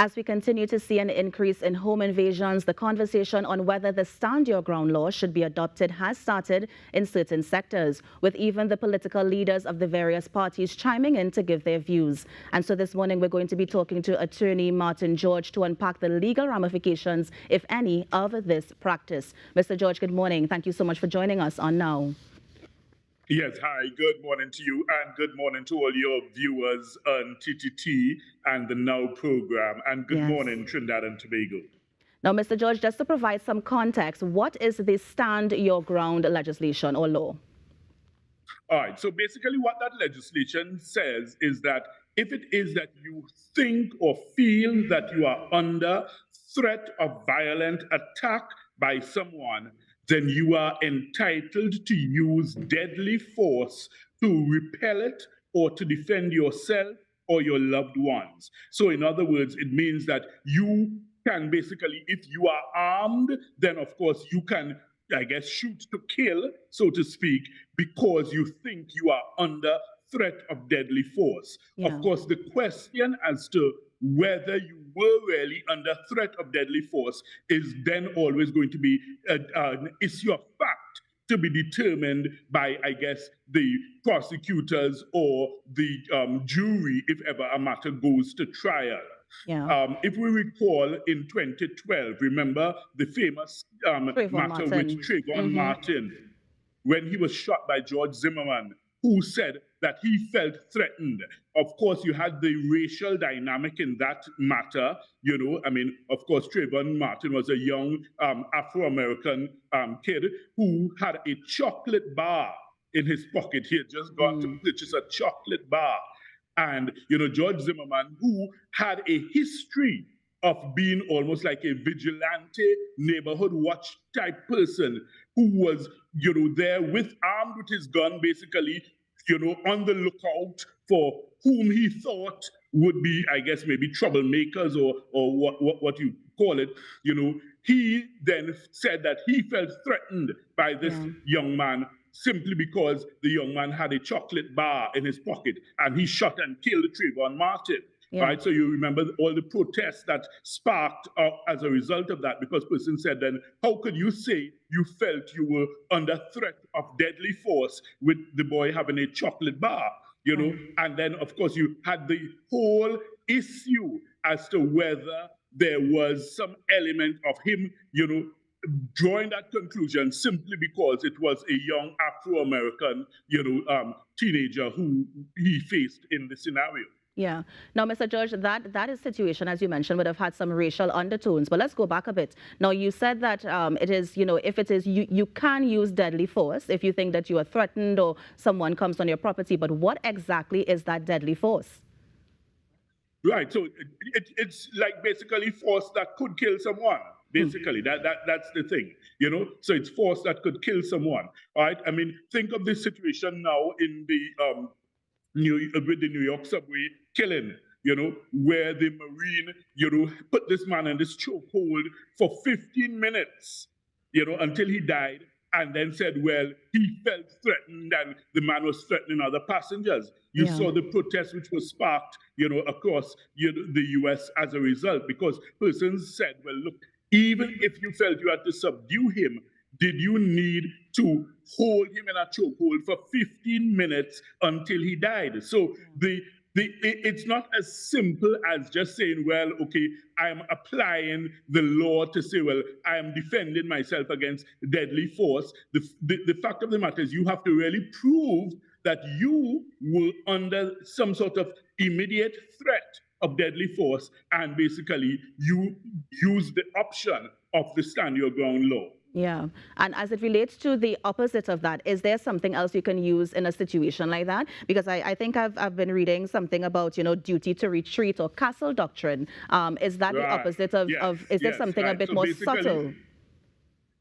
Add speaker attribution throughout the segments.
Speaker 1: As we continue to see an increase in home invasions, the conversation on whether the Stand Your Ground law should be adopted has started in certain sectors, with even the political leaders of the various parties chiming in to give their views. And so this morning we're going to be talking to Attorney Martin George to unpack the legal ramifications, if any, of this practice. Mr. George, good morning. Thank you so much for joining us on Now.
Speaker 2: Yes, hi, good morning to you, and good morning to all your viewers on TTT and the Now program, and good morning, Trinidad and Tobago.
Speaker 1: Now, Mr. George, just to provide some context, what is the Stand Your Ground legislation or law?
Speaker 2: All right, so basically what that legislation says is that if it is that you think or feel that you are under threat of violent attack by someone, then you are entitled to use deadly force to repel it or to defend yourself or your loved ones. So in other words, it means that you can basically, if you are armed, then of course you can, I guess, shoot to kill, so to speak, because you think you are under threat of deadly force. Yeah. Of course, the question as to whether you were really under threat of deadly force is then always going to be an issue of fact to be determined by, I guess, the prosecutors or the jury if ever a matter goes to trial. Yeah. If we recall in 2012, remember the famous matter with Trayvon Martin, when he was shot by George Zimmerman, who said that he felt threatened. Of course, you had the racial dynamic in that matter. You know, I mean, of course, Trayvon Martin was a young Afro-American kid who had a chocolate bar in his pocket. He had just gone to purchase a chocolate bar. And, you know, George Zimmerman, who had a history of being almost like a vigilante neighborhood watch type person, who was, you know, there armed with his gun, basically, you know, on the lookout for whom he thought would be, I guess, maybe troublemakers or what you call it. You know, he then said that he felt threatened by this young man simply because the young man had a chocolate bar in his pocket, and he shot and killed Trayvon Martin. Yeah. Right, so you remember all the protests that sparked as a result of that, because person said then, how could you say you felt you were under threat of deadly force with the boy having a chocolate bar, you know? And then, of course, you had the whole issue as to whether there was some element of him, you know, drawing that conclusion simply because it was a young Afro-American, you know, teenager who he faced in the scenario.
Speaker 1: Yeah. Now, Mr. George, that is situation, as you mentioned, would have had some racial undertones. But let's go back a bit. Now, you said that it is, you know, if it is, you can use deadly force if you think that you are threatened or someone comes on your property. But what exactly is that deadly force?
Speaker 2: Right. So it's like basically force that could kill someone. Basically, that's the thing, you know. So it's force that could kill someone. All right. I mean, think of this situation now in the with the New York subway killing, you know, where the Marine, you know, put this man in this chokehold for 15 minutes, you know, until he died, and then said, well, he felt threatened and the man was threatening other passengers. You saw the protest which was sparked, you know, across the US as a result, because persons said, well, look, even if you felt you had to subdue him, did you need to hold him in a chokehold for 15 minutes until he died? So it's not as simple as just saying, well, okay, I'm applying the law to say, well, I am defending myself against deadly force. The fact of the matter is you have to really prove that you were under some sort of immediate threat of deadly force, and basically you use the option of the Stand Your Ground law.
Speaker 1: Yeah. And as it relates to the opposite of that, is there something else you can use in a situation like that? Because I think I've been reading something about, you know, duty to retreat or castle doctrine. Is that the opposite of, is there something a bit more subtle?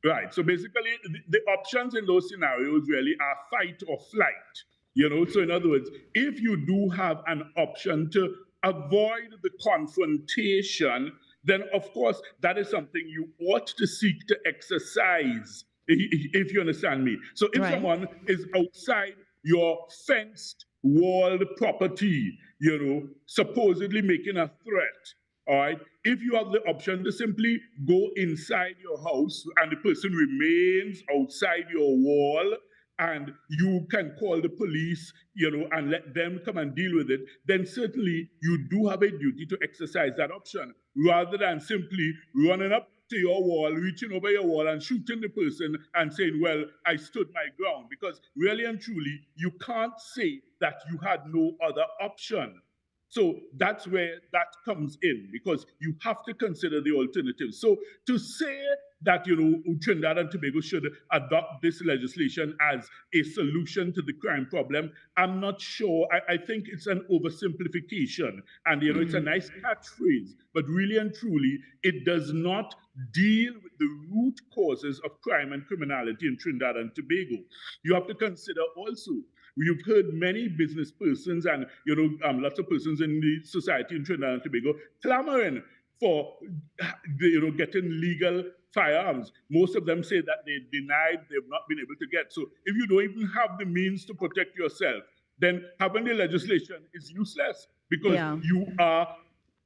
Speaker 2: Right. So basically, the options in those scenarios really are fight or flight. You know, so in other words, if you do have an option to avoid the confrontation, then of course that is something you ought to seek to exercise, if you understand me. So if someone is outside your fenced, walled property, you know, supposedly making a threat, All right. If you have the option to simply go inside your house and the person remains outside your wall, and you can call the police, and let them come and deal with it, then certainly you do have a duty to exercise that option, rather than simply running up to your wall, reaching over your wall and shooting the person and saying, well, I stood my ground. Because really and truly, you can't say that you had no other option. So that's where that comes in, because you have to consider the alternatives. So to say that Trinidad and Tobago should adopt this legislation as a solution to the crime problem, I'm not sure. I think it's an oversimplification, and it's a nice catchphrase, but really and truly, it does not deal with the root causes of crime and criminality in Trinidad and Tobago. You have to consider also, you've heard many business persons and lots of persons in the society in Trinidad and Tobago clamoring for getting legal firearms. Most of them say that they've not been able to get. So if you don't even have the means to protect yourself, then having the legislation is useless, because you are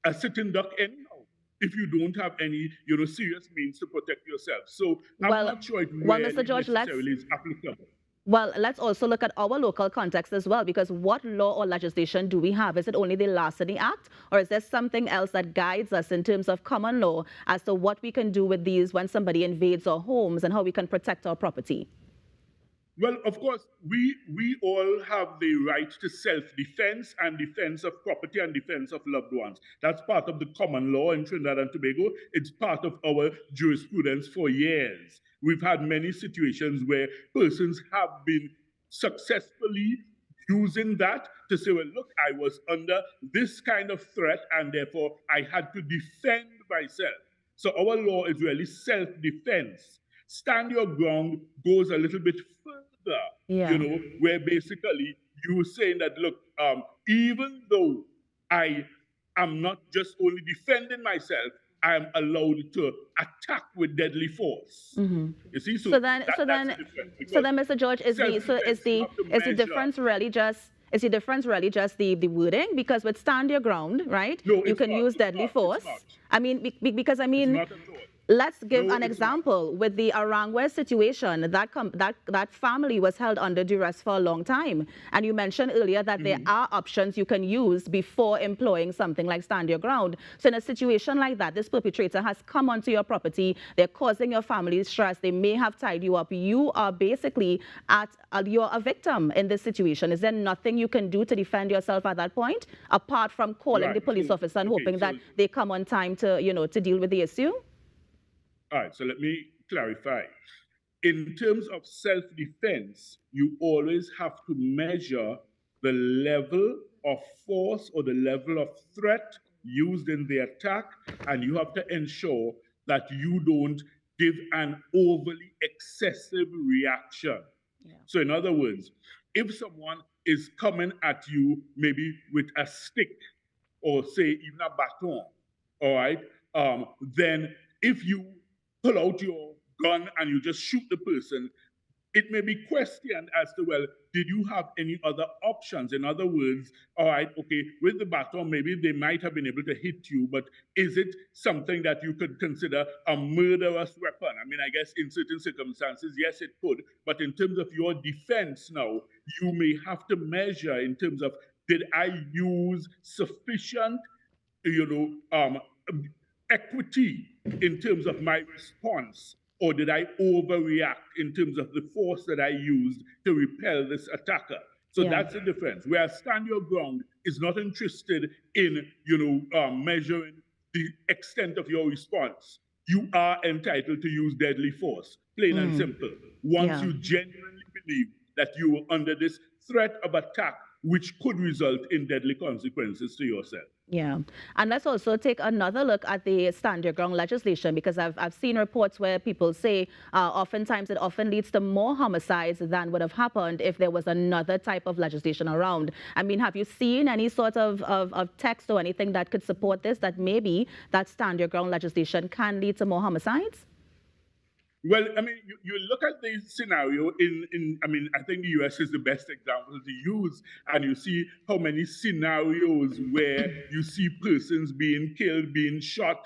Speaker 2: a sitting duck anyhow if you don't have any serious means to protect yourself. So I'm not sure it really
Speaker 1: Mr. George,
Speaker 2: necessarily is applicable.
Speaker 1: Well, let's also look at our local context as well, because what law or legislation do we have? Is it only the Larceny Act, or is there something else that guides us in terms of common law as to what we can do with these when somebody invades our homes and how we can protect our property?
Speaker 2: Well, of course, we all have the right to self-defense and defense of property and defense of loved ones. That's part of the common law in Trinidad and Tobago. It's part of our jurisprudence for years. We've had many situations where persons have been successfully using that to say, well, look, I was under this kind of threat, and therefore I had to defend myself. So our law is really self-defense. Stand your ground goes a little bit further, where basically you're saying that, look, even though I am not just only defending myself, I am allowed to attack with deadly force. You see, so then,
Speaker 1: Mr. George, is the difference really just the wording? Because with stand your ground, right?
Speaker 2: No,
Speaker 1: you can use deadly force. I mean, because I mean. Let's give an example with the Arangwe situation. That family was held under duress for a long time. And you mentioned earlier that there are options you can use before employing something like stand your ground. So in a situation like that, this perpetrator has come onto your property. They're causing your family stress. They may have tied you up. You are basically you're a victim in this situation. Is there nothing you can do to defend yourself at that point, apart from calling the police officer and hoping that they come on time to, to deal with the issue?
Speaker 2: All right, so let me clarify. In terms of self-defense, you always have to measure the level of force or the level of threat used in the attack, and you have to ensure that you don't give an overly excessive reaction. So in other words, if someone is coming at you maybe with a stick or say even a baton, all right, then if you pull out your gun and you just shoot the person, it may be questioned as to, well, did you have any other options? In other words, all right, okay, with the baton, maybe they might have been able to hit you, but is it something that you could consider a murderous weapon? I mean, I guess in certain circumstances, yes, it could. But in terms of your defense now, you may have to measure in terms of, did I use sufficient, equity in terms of my response, or did I overreact in terms of the force that I used to repel this attacker? So that's the difference. Where stand your ground is not interested in, measuring the extent of your response. You are entitled to use deadly force, plain and simple. Once you genuinely believe that you are under this threat of attack, which could result in deadly consequences to yourself.
Speaker 1: Yeah, and let's also take another look at the stand your ground legislation, because I've seen reports where people say oftentimes it often leads to more homicides than would have happened if there was another type of legislation around. I mean, have you seen any sort of text or anything that could support this, that maybe that stand your ground legislation can lead to more homicides?
Speaker 2: Well, I mean, you look at the scenario I mean, I think the US is the best example to use, and you see how many scenarios where you see persons being killed, being shot,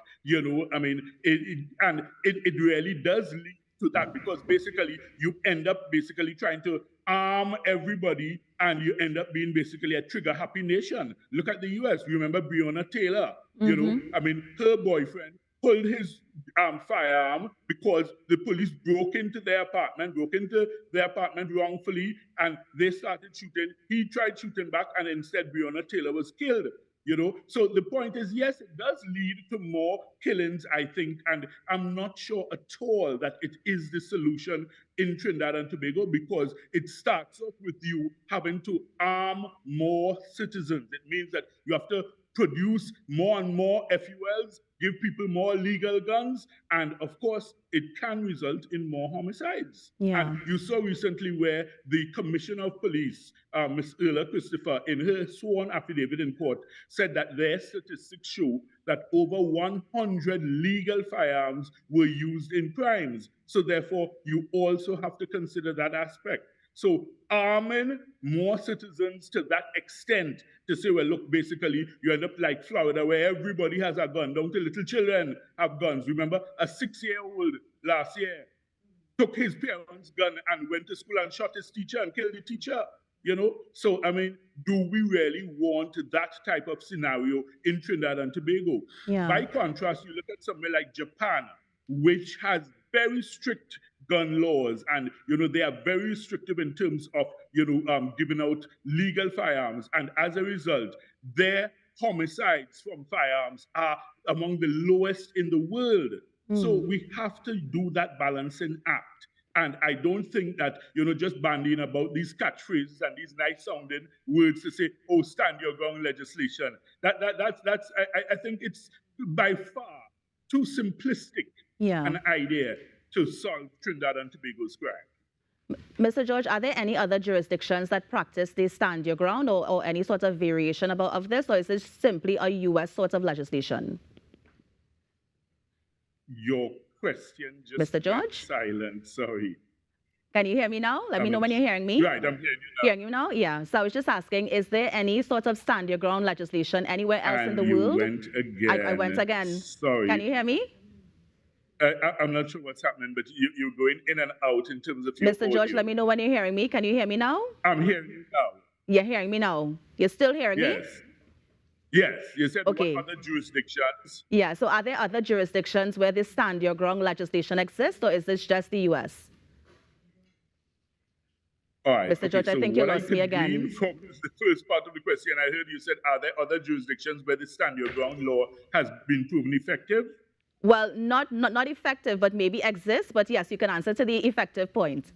Speaker 2: I mean, it really does lead to that, because basically you end up basically trying to arm everybody, and you end up being basically a trigger happy nation. Look at the US. Remember Breonna Taylor, I mean, her boyfriend pulled his firearm because the police broke into their apartment wrongfully, and they started shooting. He tried shooting back, and instead Breonna Taylor was killed. So the point is, yes, it does lead to more killings, I think, and I'm not sure at all that it is the solution in Trinidad and Tobago, because it starts off with you having to arm more citizens. It means that you have to produce more and more FULs, give people more legal guns, and of course, it can result in more homicides.
Speaker 1: Yeah.
Speaker 2: And you saw recently where the Commissioner of Police, Ms. Erla Christopher, in her sworn affidavit in court, said that their statistics show that over 100 legal firearms were used in crimes. So therefore, you also have to consider that aspect. So arming more citizens to that extent to say, well, look, basically, you end up like Florida, where everybody has a gun, down to little children have guns. Remember, a 6-year-old last year took his parents' gun and went to school and shot his teacher and killed the teacher. So I mean, do we really want that type of scenario in Trinidad and Tobago?
Speaker 1: Yeah.
Speaker 2: By contrast, you look at somewhere like Japan, which has very strict gun laws, and they are very restrictive in terms of giving out legal firearms, and as a result, their homicides from firearms are among the lowest in the world. So we have to do that balancing act. And I don't think that, just bandying about these catchphrases and these nice sounding words to say, oh, stand your ground legislation. I think it's by far too simplistic an idea to solve Trinidad and Tobago's crime.
Speaker 1: Mr. George, are there any other jurisdictions that practice the stand your ground or any sort of variation of this, or is this simply a U.S. sort of legislation?
Speaker 2: Your question just
Speaker 1: Mr. George?
Speaker 2: Silent, sorry.
Speaker 1: Can you hear me now? Let me know when you're hearing me.
Speaker 2: Right, I'm hearing you now.
Speaker 1: Hearing you now? Yeah. So I was just asking, is there any sort of stand your ground legislation anywhere else in the world?
Speaker 2: Went again.
Speaker 1: I went again.
Speaker 2: Sorry.
Speaker 1: Can you hear me?
Speaker 2: I'm not sure what's happening, but you're going in and out in terms of your
Speaker 1: Mr. George, let me know when you're hearing me. Can you hear me now?
Speaker 2: I'm hearing you now.
Speaker 1: You're hearing me now? You're still hearing me?
Speaker 2: Yes, you said
Speaker 1: okay.
Speaker 2: What other jurisdictions?
Speaker 1: Yeah, so are there other jurisdictions where this stand your ground legislation exists, or is this just the U.S.?
Speaker 2: All right.
Speaker 1: Mr. George, I think you lost me again.
Speaker 2: From the first part of the question, I heard you said, are there other jurisdictions where the stand your ground law has been proven effective?
Speaker 1: Well, not effective, but maybe exists. But yes, you can answer to the effective point,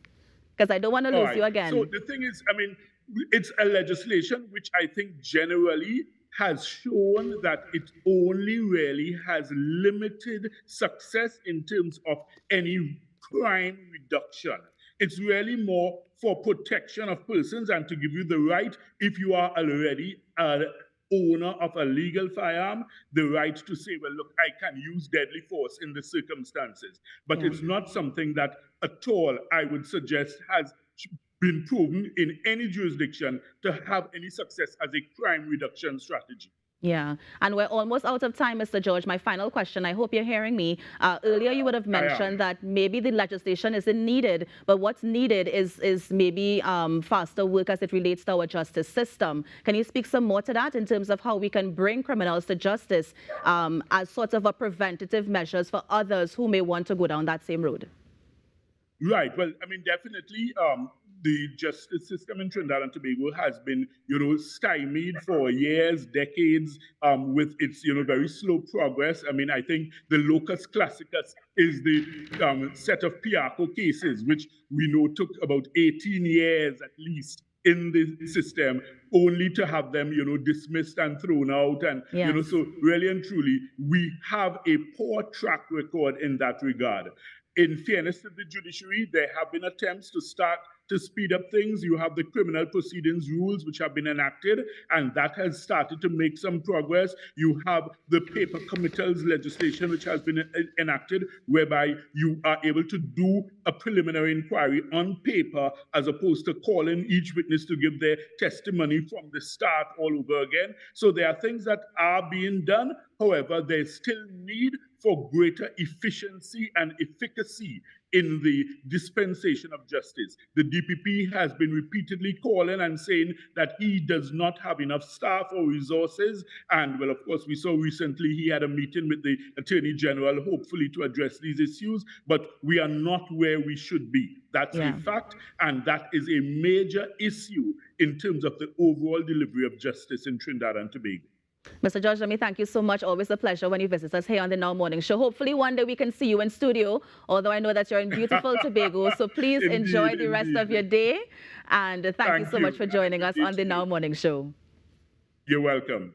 Speaker 1: because I don't want to lose you again.
Speaker 2: So the thing is, I mean, it's a legislation which I think generally has shown that it only really has limited success in terms of any crime reduction. It's really more for protection of persons and to give you the right, if you are already an owner of a legal firearm, the right to say, well, look, I can use deadly force in the circumstances. But it's not something that at all I would suggest has been proven in any jurisdiction to have any success as a crime reduction strategy.
Speaker 1: Yeah, and we're almost out of time, Mr. George. My final question, I hope you're hearing me. Earlier you would have mentioned that maybe the legislation isn't needed, but what's needed is maybe faster work as it relates to our justice system. Can you speak some more to that in terms of how we can bring criminals to justice as sort of a preventative measures for others who may want to go down that same road?
Speaker 2: Right, well, I mean, definitely the justice system in Trinidad and Tobago has been, stymied for years, decades, with its, very slow progress. I mean, I think the locus classicus is the set of Piaco cases, which we know took about 18 years at least in the system, only to have them, dismissed and thrown out. And, so really and truly, we have a poor track record in that regard. In fairness to the judiciary, there have been attempts to start to speed up things. You have the criminal proceedings rules, which have been enacted, and that has started to make some progress. You have the paper committals legislation, which has been enacted, whereby you are able to do a preliminary inquiry on paper as opposed to calling each witness to give their testimony from the start all over again. So there are things that are being done. However, there's still need for greater efficiency and efficacy in the dispensation of justice. The DPP has been repeatedly calling and saying that he does not have enough staff or resources. And well, of course, we saw recently he had a meeting with the Attorney General, hopefully to address these issues, but we are not where we should be. That's a fact, and that is a major issue in terms of the overall delivery of justice in Trinidad and Tobago.
Speaker 1: Mr. George, let me thank you so much. Always a pleasure when you visit us here on the Now Morning Show. Hopefully one day we can see you in studio, although I know that you're in beautiful Tobago. So please enjoy the rest of your day. And thank you so much for joining us on the Now Morning Show.
Speaker 2: You're welcome.